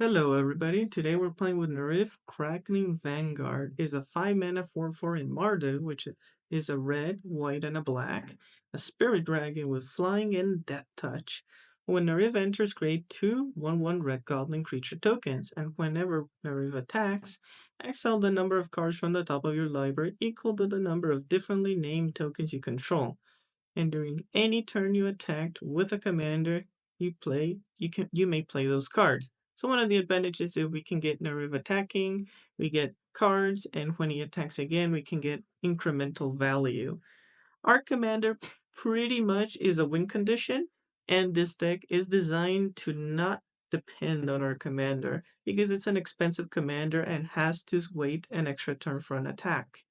Hello everybody, today we're playing with Neriv. Crackling Vanguard is a 5 mana 4/4 in Mardu, which is a red, white, and a black, a spirit dragon with flying and death touch. When Neriv enters, create two 1/1 red goblin creature tokens, and whenever Neriv attacks, exile the number of cards from the top of your library equal to the number of differently named tokens you control. And during any turn you attacked with a commander you may play those cards. So one of the advantages is we can get Neriv attacking, we get cards, and when he attacks again, we can get incremental value. Our commander pretty much is a win condition, and this deck is designed to not depend on our commander because it's an expensive commander and has to wait an extra turn for an attack.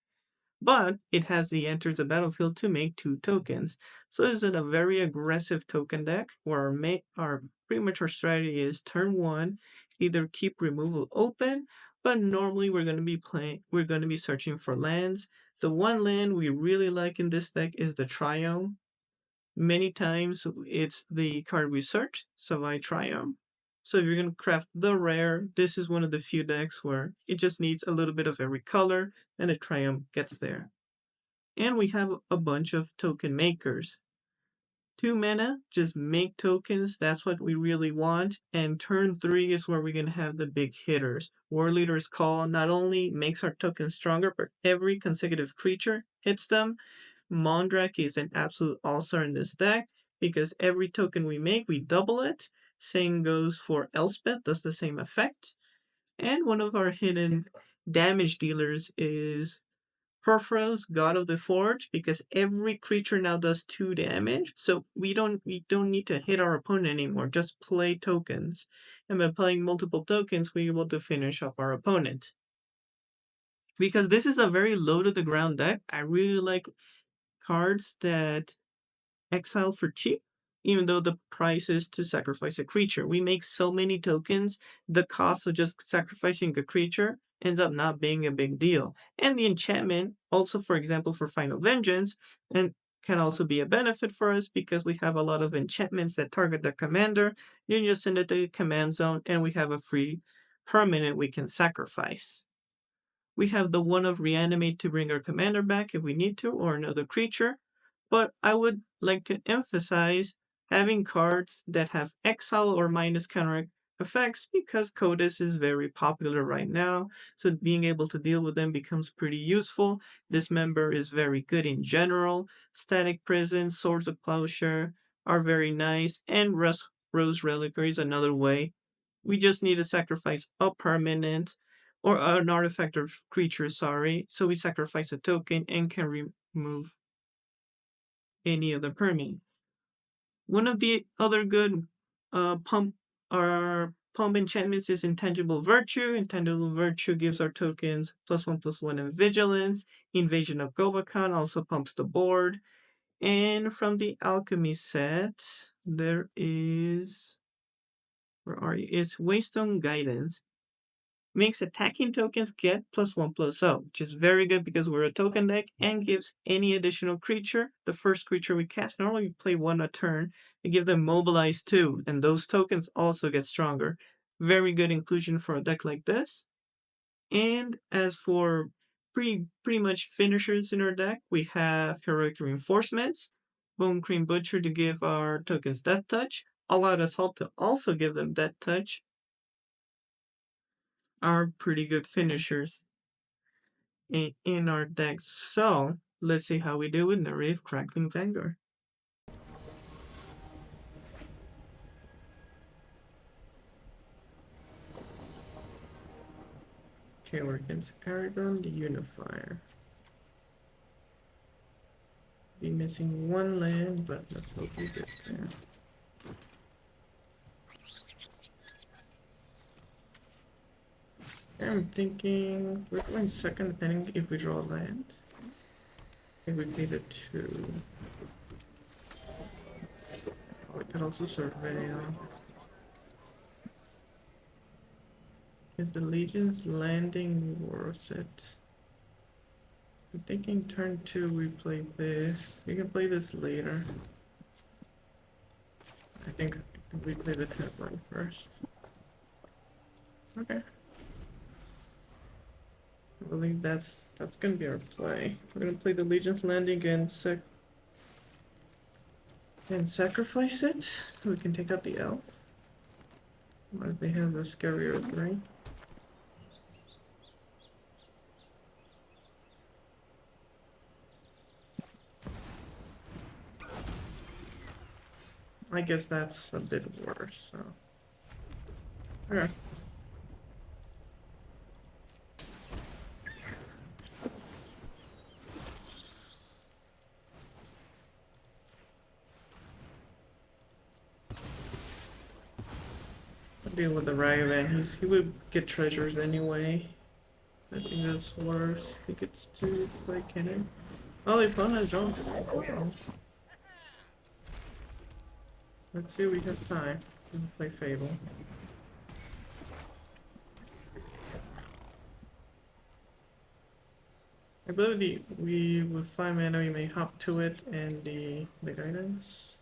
But it has the enters the battlefield to make two tokens. So this is a very aggressive token deck where our pretty much our strategy is turn one, either keep removal open, but normally we're going to be searching for lands. The one land we really like in this deck is the Triome. Many times it's the card we search, Savai Triome. So if you're going to craft the rare, this is one of the few decks where it just needs a little bit of every color and a Triumph gets there. And we have a bunch of token makers. 2 mana, just make tokens, that's what we really want. And turn 3 is where we're going to have the big hitters. War Leader's Call not only makes our tokens stronger, but every consecutive creature hits them. Mondrak is an absolute all-star in this deck because every token we make, we double it. Same goes for Elspeth, does the same effect. And one of our hidden damage dealers is Perforos, God of the Forge, because every creature now does 2 damage. So we don't need to hit our opponent anymore, just play tokens. And by playing multiple tokens, we're able to finish off our opponent. Because this is a very low to the ground deck, I really like cards that exile for cheap, even though the price is to sacrifice a creature. We make so many tokens, the cost of just sacrificing a creature ends up not being a big deal. And the enchantment, also for example for Final Vengeance, and can also be a benefit for us because we have a lot of enchantments that target the commander. You just send it to the command zone and we have a free permanent we can sacrifice. We have the one of Reanimate to bring our commander back if we need to, or another creature. But I would like to emphasize having cards that have exile or minus counter effects because Codex is very popular right now. So being able to deal with them becomes pretty useful. Dismember is very good in general. Static Prison, Swords of Plowshare are very nice. And Rose Reliquary is another way. We just need to sacrifice a permanent or an artifact or creature, sorry. So we sacrifice a token and can remove any other permanent. One of the other good pump enchantments is Intangible Virtue. Intangible Virtue gives our tokens +1/+1 in Vigilance. Invasion of Gobakan also pumps the board. And from the Alchemy set, there is... where are you? It's Waystone Guidance. Makes attacking tokens get +1/+0, which is very good because we're a token deck, and gives any additional creature, the first creature we cast, normally we play one a turn, and give them Mobilize 2, and those tokens also get stronger. Very good inclusion for a deck like this. And as for pretty much finishers in our deck, we have Heroic Reinforcements, Bone Cream Butcher to give our tokens Death Touch, All Out Assault to also give them Death Touch, are pretty good finishers in our decks. So let's see how we do with Neriv Crackling Vanguard. Okay, we're against Aragon the Unifier. Be missing one land, but let's hope we get there. I'm thinking we're going second depending if we draw a land. I think we play the 2. We could also surveil. Is the Legion's landing worth it? I'm thinking turn 2 we play this. We can play this later. I think we play the trap line first. Okay. I believe that's gonna be our play. We're gonna play the Legion's Landing and sacrifice it so we can take out the elf. Or they have a scarier 3. I guess that's a bit worse, so. Okay. I'll deal with the Ragavan. He would get treasures anyway. I think that's worse. He gets to play cannon. Oh, they put on his own. Let's see, we have time to play Fable. I believe we with 5 mana we may hop to it and the guidance.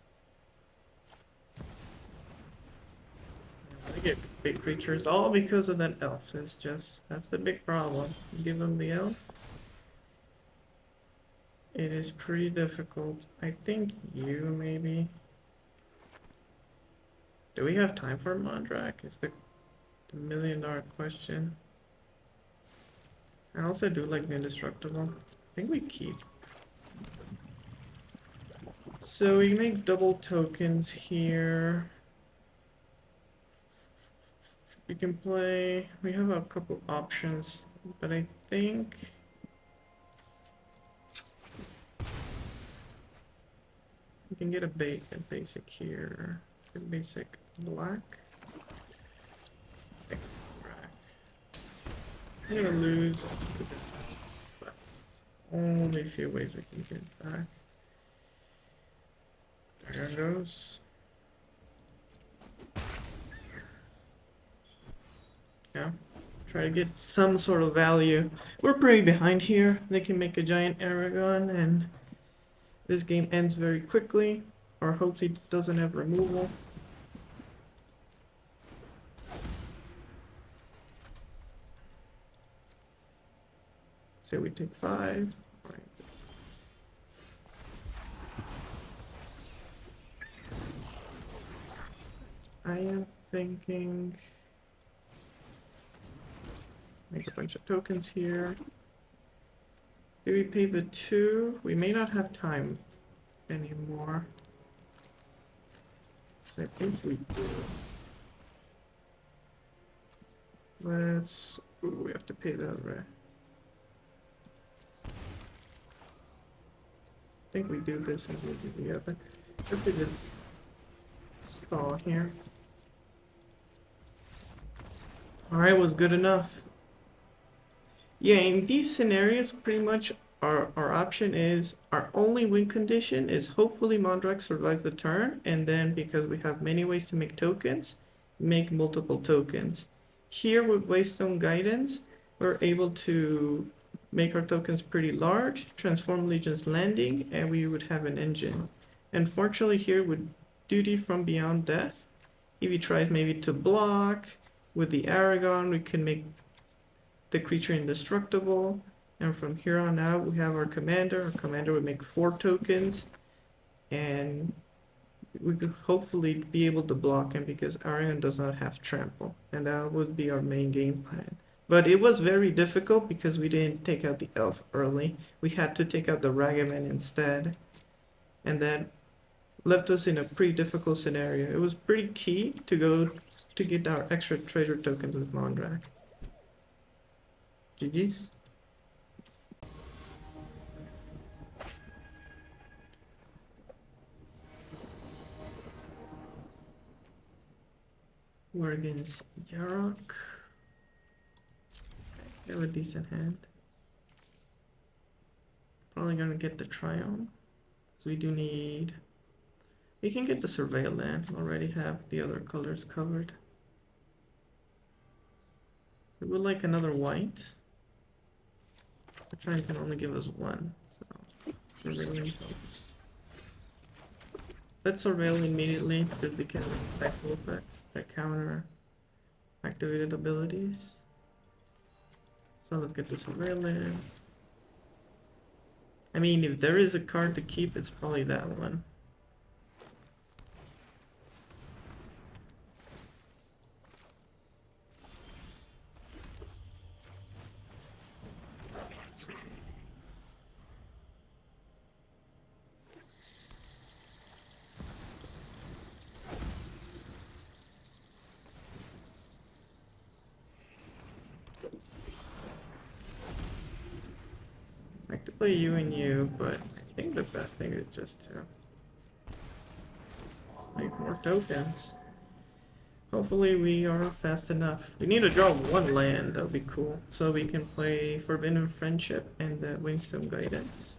I get big creatures all because of that elf. It's just that's the big problem. Give them the elf. It is pretty difficult. I think you maybe. Do we have time for Mondrak? Is the $1,000,000 question. I also do like the indestructible. I think we keep. So we make double tokens here. We can play. We have a couple options, but I think we can get a basic here. A basic black. I'm gonna lose, but only a few ways we can get back. There it goes. Yeah, try to get some sort of value. We're pretty behind here. They can make a giant Aragon, and this game ends very quickly, or hopefully it doesn't have removal. So we take 5. Right. I am thinking make a bunch of tokens here. Do we pay the 2? We may not have time anymore. So I think we do. Let's. Ooh, we have to pay that right. I think we do this and we do the other. If we just stall here. Alright, was good enough. Yeah, in these scenarios, pretty much our option is, our only win condition is hopefully Mondrak survives the turn, and then because we have many ways to make tokens, make multiple tokens. Here with Waystone Guidance, we're able to make our tokens pretty large, transform Legion's Landing, and we would have an engine. Unfortunately here with Duty from Beyond Death, if he tries maybe to block, with the Aragon we can make the creature indestructible, and from here on out we have our commander would make 4 tokens, and we could hopefully be able to block him because Aragon does not have trample, and that would be our main game plan. But it was very difficult because we didn't take out the elf early. We had to take out the Ragavan instead. And that left us in a pretty difficult scenario. It was pretty key to get our extra treasure tokens with Mondrak. GG's. We're against Yarok. We have a decent hand. Probably gonna get the Triumph. So we do need. We can get the Surveil land. Already have the other colors covered. We would like another white. The Triumph can only give us 1. So Surveil helps. Let's Surveil immediately because they can have special effects that counter activated abilities. So let's get this rail in. I mean, if there is a card to keep, it's probably that one. I like to play you and you, but I think the best thing is just to make more tokens. Hopefully we are fast enough. We need to draw one land, that would be cool. So we can play Forbidden Friendship and the Wingstone Guidance.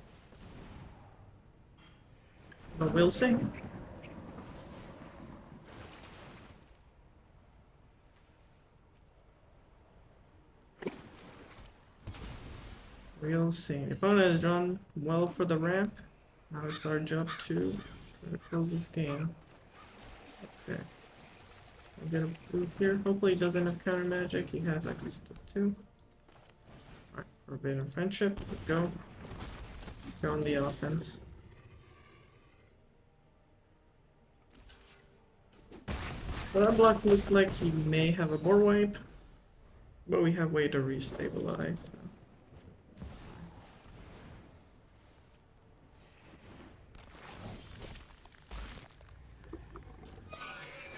But we'll see. We'll see. Opponent has drawn well for the ramp. Now it's our job to close this game. Okay. I'll get a blue here. Hopefully he doesn't have counter magic. He has access to 2. Alright, Forbidden Friendship. Let's go. Go on the offense. Well, that block looks like he may have a board wipe, but we have way to restabilize. So.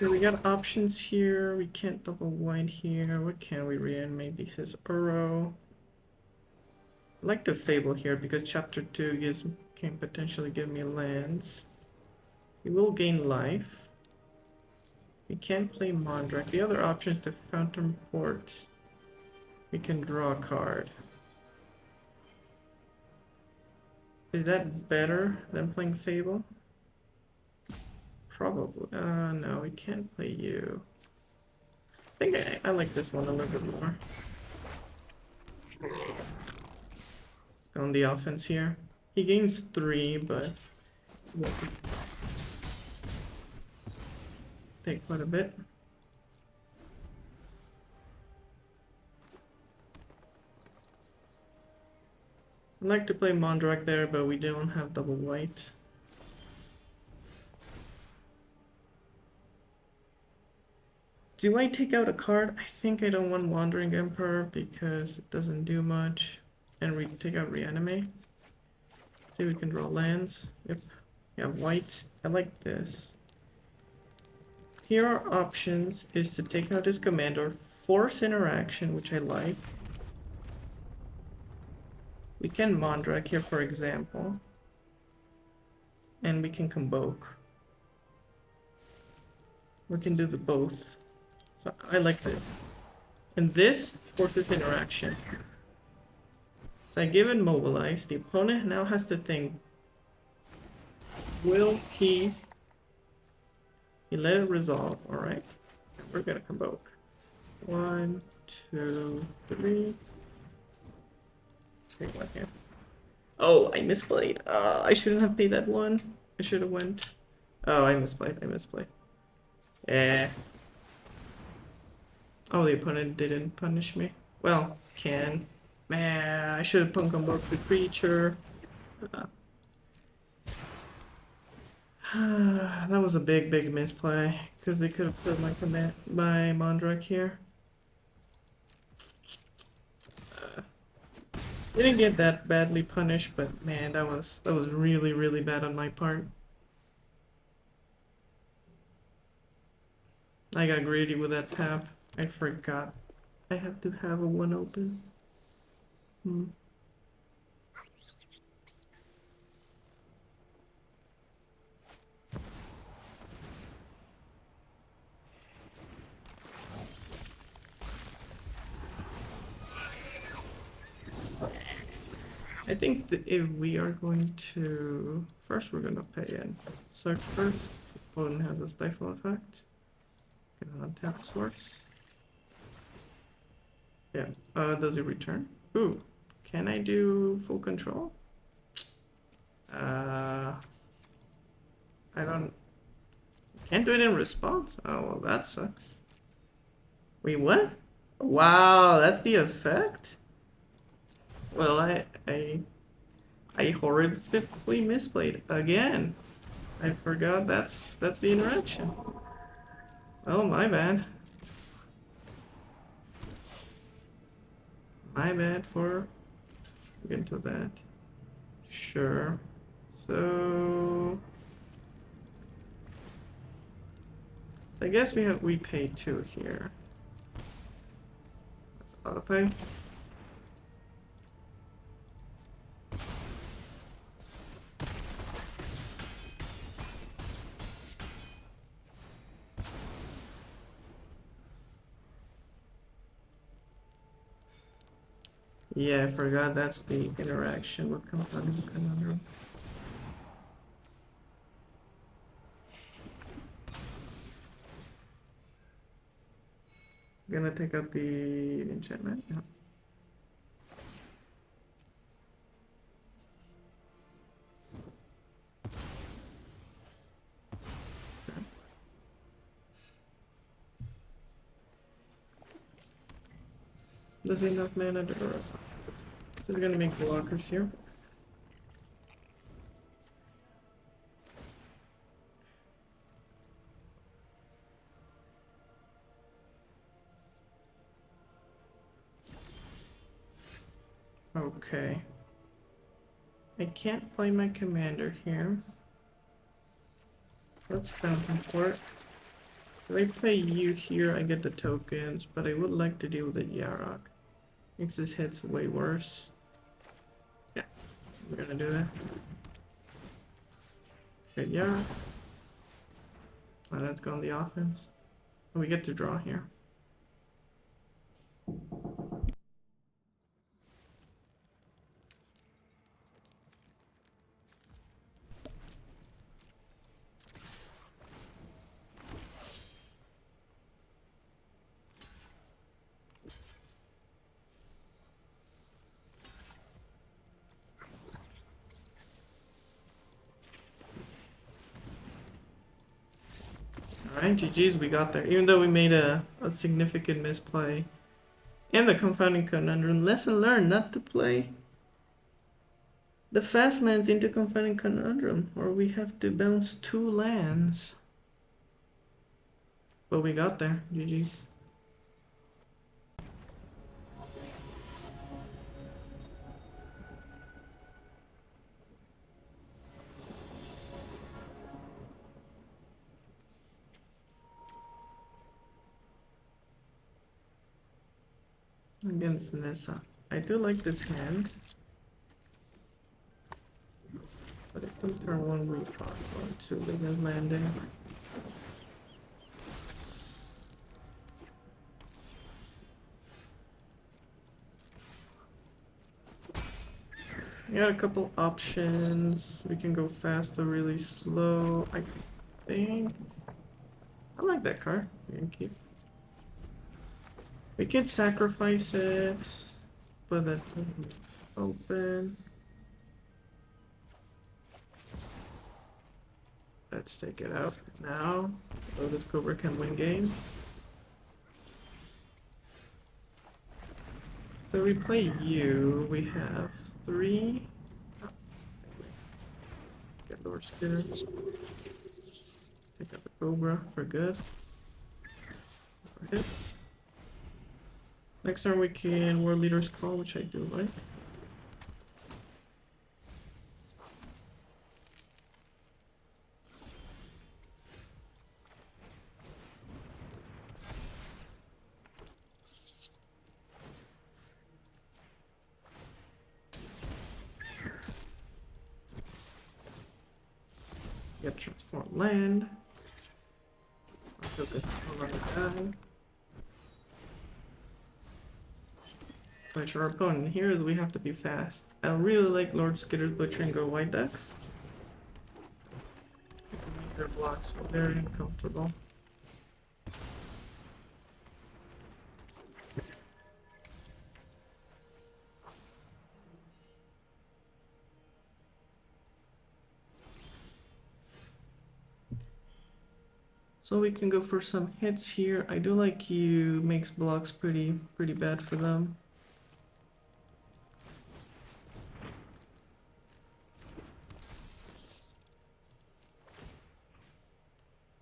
Okay, we got options here. We can't double white here. What can we reanimate? This is Uro. I like the Fable here because chapter 2 can potentially give me lands. We will gain life. We can't play Mondrak. The other option is to Fountain Port. We can draw a card. Is that better than playing Fable? Probably. No, we can't play you. I think I like this one a little bit more. Go on the offense here. He gains 3, but take quite a bit. I'd like to play Mondrak there, but we don't have double white. Do I take out a card? I think I don't want Wandering Emperor because it doesn't do much. And we take out Reanimate. See, we can draw lands. Yep. Yeah, white. I like this. Here are options is to take out his commander, force interaction, which I like. We can Mondrak here, for example. And we can convoke. We can do the both. So I like this. And this forces interaction. So I give it mobilize. The opponent now has to think, will he let it resolve? Alright. We're gonna convoke. 1, 2, 3. Take one here. Oh, I misplayed. I shouldn't have paid that one. I should have went. Oh, I misplayed. Yeah. Oh, the opponent didn't punish me. Well, can. Man, I should have convoked the creature. That was a big misplay. Because they could have put my Mondrak here. Didn't get that badly punished, but man, that was really bad on my part. I got greedy with that tap. I forgot. I have to have a 1 open. I think that if we are going to... First we're going to pay in. Search first. Opponent has a stifle effect. Get an untapped source. Yeah. Does it return? Ooh. Can I do full control? I don't... Can't do it in response? Oh, well, that sucks. Wait, what? Wow, that's the effect? Well, I horrifically misplayed again. I forgot that's the interaction. Oh, my bad. My bad for getting to that. Sure. So I guess we pay 2 here. That's auto pay. Yeah, I forgot that's the interaction with Confounding Conundrum. Gonna take out the enchantment. Yeah. Does he enough mana to... So we're gonna make blockers here. Okay. I can't play my commander here. Let's fountain port. If I play you here, I get the tokens, but I would like to deal with the Yarok. Makes his hits way worse. Yeah, we're gonna do that. Good Yarok. Oh, that's gone the offense. Oh, we get to draw here. Alright, GG's, we got there. Even though we made a significant misplay. And the Confounding Conundrum. Lesson learned, not to play the fast lands into Confounding Conundrum, or we have to bounce 2 lands. But we got there, GG's. Against Nessa. I do like this hand. But I think turn 1 we probably want to leave his landing. We got a couple options. We can go fast or really slow. I think I like that card. We can keep. We could sacrifice it, but that doesn't open. Let's take it out now. So this Cobra can win game. So we play you. We have 3. Get Lord Skitter. Take out the Cobra for good. For hit. Next turn we can World Leader's Call, which I do like. Get transform land. I'll go die. Which our opponent here is we have to be fast. I really like Lord Skitter's butchering go white decks. You can make their blocks very uncomfortable. So we can go for some hits here. I do like you, makes blocks pretty bad for them.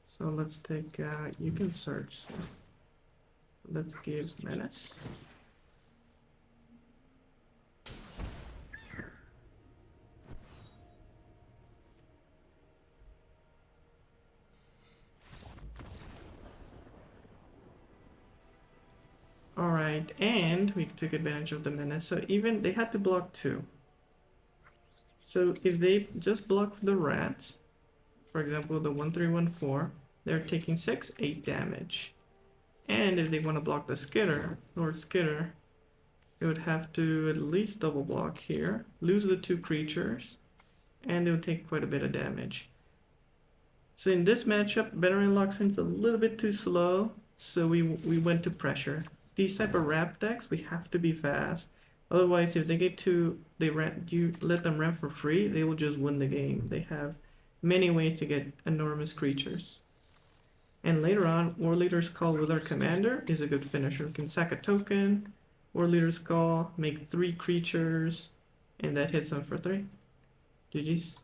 So let's take, you can search. Let's give Menace. Alright, and we took advantage of the Menace, so even they had to block 2. So if they just block the rats, for example the 1-3-1-4, they're taking 8 damage. And if they want to block the Skitter, Lord Skitter, they would have to at least double block here, lose the 2 creatures, and it would take quite a bit of damage. So in this matchup, Venerated Loxodon's a little bit too slow, so we went to pressure. These type of wrap decks, we have to be fast. Otherwise, if they get to, you let them run for free, they will just win the game. They have many ways to get enormous creatures. And later on, War Leader's Call with our commander is a good finisher. We can sack a token, War Leader's Call, make 3 creatures, and that hits them for 3. GG's.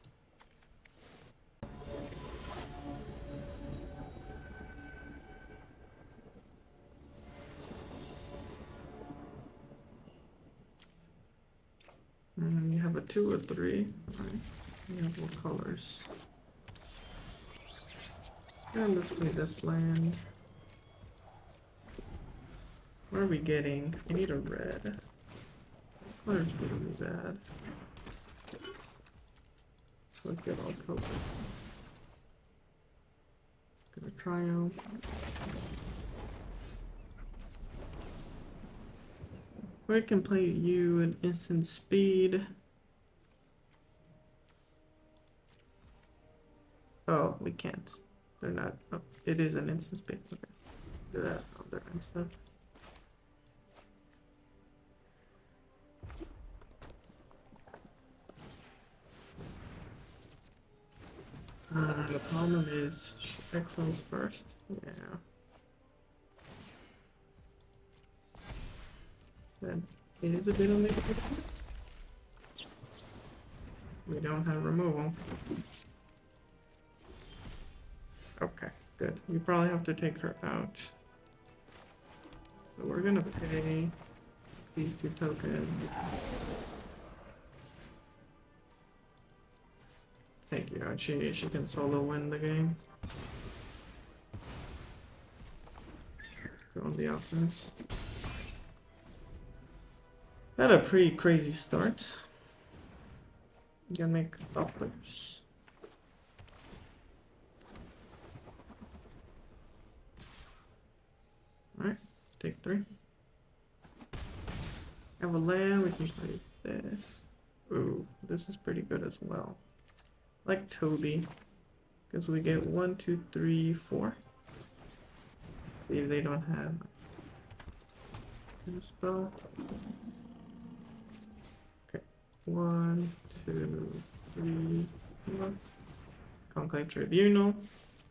You have a 2 or 3. Right. You have what colors? And let's play this land. What are we getting? I need a red. What color's really bad? Let's get all colors. Gonna triumph. We can play you at instant speed. Oh, we can't. They're not. Oh, it is an instant speed. Okay. Do that on their end stuff. The problem is Excel's first. Yeah. That is a bit on the. We don't have removal. Okay, good. We probably have to take her out. So we're gonna pay these 2 tokens. Thank you. She can solo win the game. Go on the offense. Had a pretty crazy start. Gonna make uppers. Alright, take 3. Have a land, we can play this. Ooh, this is pretty good as well. Like Toby. Because we get 1, 2, 3, 4. See if they don't have a spell. Okay. 1, 2, 3, 4. Conclave Tribunal.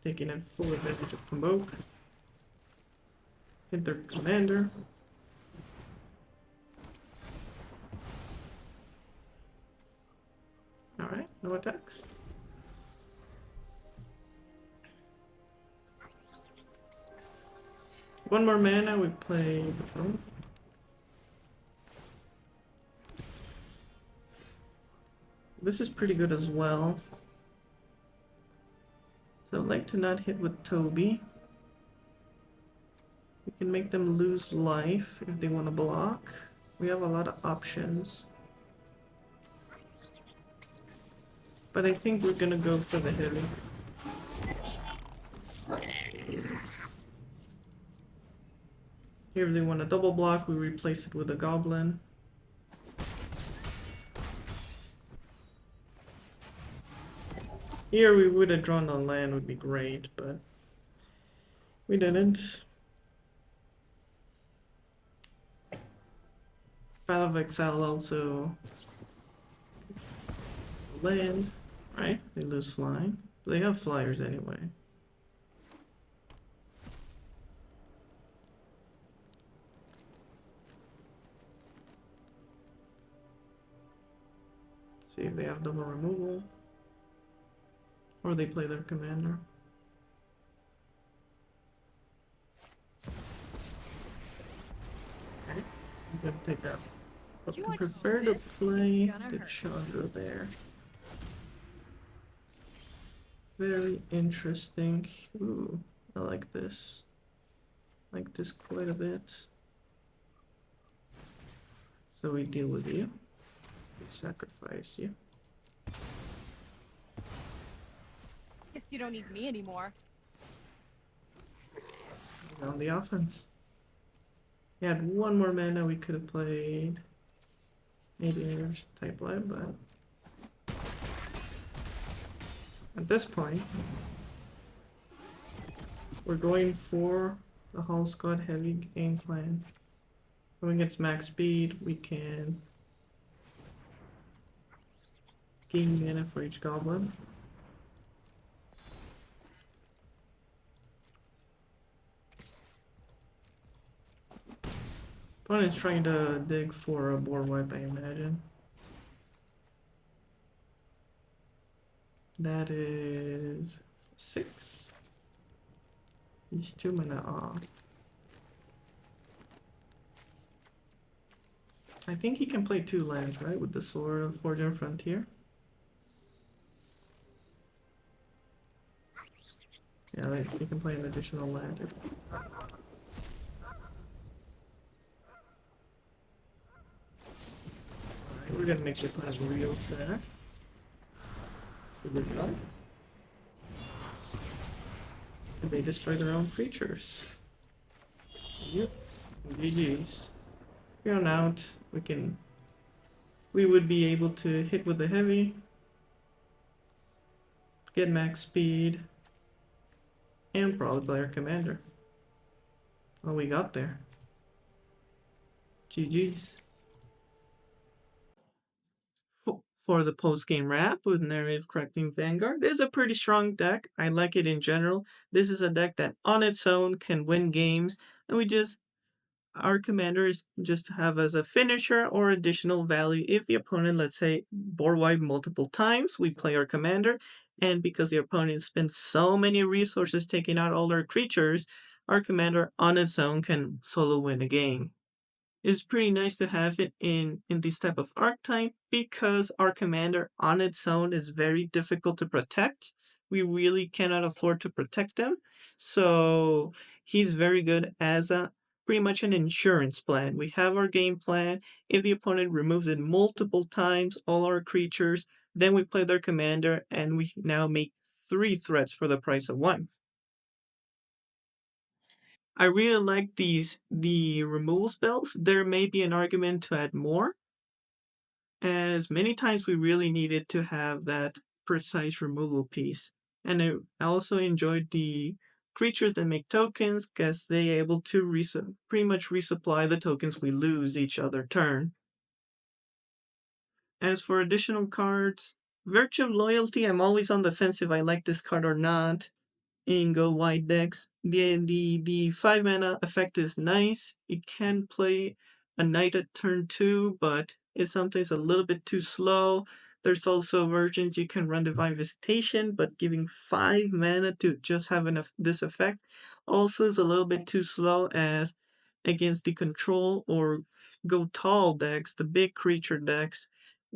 Taking in full advantage of Convoke. Hit their commander. Alright, no attacks. One more mana, we play Brawl. This is pretty good as well. So I'd like to not hit with Toby. We can make them lose life if they want to block. We have a lot of options. But I think we're gonna go for the heavy. Here if they want a double block, we replace it with a goblin. Here we would have drawn on land, would be great, but we didn't. Path of Exile also land, right? They lose flying. They have flyers anyway. See if they have double removal. Or they play their commander. Okay, I'm gonna take that. But I prefer to play the Chandra there. Very interesting. Ooh, I like this. I like this quite a bit. So we deal with you. We sacrifice you. Guess you don't need me anymore. On the offense. We had one more mana we could have played. Maybe there's type light, but at this point, we're going for the whole squad heavy game plan. When it gets max speed, we can gain mana for each goblin. Opponent's trying to dig for a board wipe, I imagine. That is 6. He's 2 mana off. I think he can play 2 lands, right? With the Sword of Fortune Frontier. Yeah, he can play an additional land. Alright, we're gonna make the plan real sad. Good job. And they destroy their own creatures. Yep. GG's. Here on out, we would be able to hit with the heavy, get max speed, and probably play our commander. Well, we got there. GG's. For the post-game wrap with Neriv Crackling Vanguard, it's a pretty strong deck. I like it in general. This is a deck that on its own can win games, and our commanders just have as a finisher or additional value. If the opponent, let's say, board wipe multiple times, we play our commander, and because the opponent spends so many resources taking out all their creatures, our commander on its own can solo win a game. It's pretty nice to have it in this type of archetype because our commander on its own is very difficult to protect. We really cannot afford to protect them. So he's very good as a pretty much an insurance plan. We have our game plan. If the opponent removes it multiple times, all our creatures, then we play their commander and we now make 3 threats for the price of 1. I really like the removal spells. There may be an argument to add more, as many times we really needed to have that precise removal piece. And I also enjoyed the creatures that make tokens, because they able to pretty much resupply the tokens we lose each other turn. As for additional cards, Virtue of Loyalty, I'm always on the fence if I like this card or not. In Go White decks. The 5 mana effect is nice. It can play a knight at turn 2, but it's sometimes a little bit too slow. There's also versions you can run Divine Visitation, but giving 5 mana to just have this effect also is a little bit too slow, as against the control or go tall decks, the big creature decks,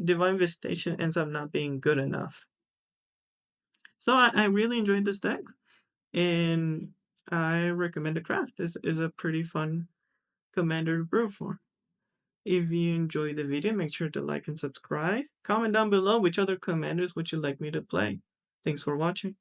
Divine Visitation ends up not being good enough. So I really enjoyed this deck, and I recommend the craft. This is a pretty fun commander to brew for. If you enjoyed the video, make sure to like and subscribe. Comment down below which other commanders would you like me to play. Thanks for watching.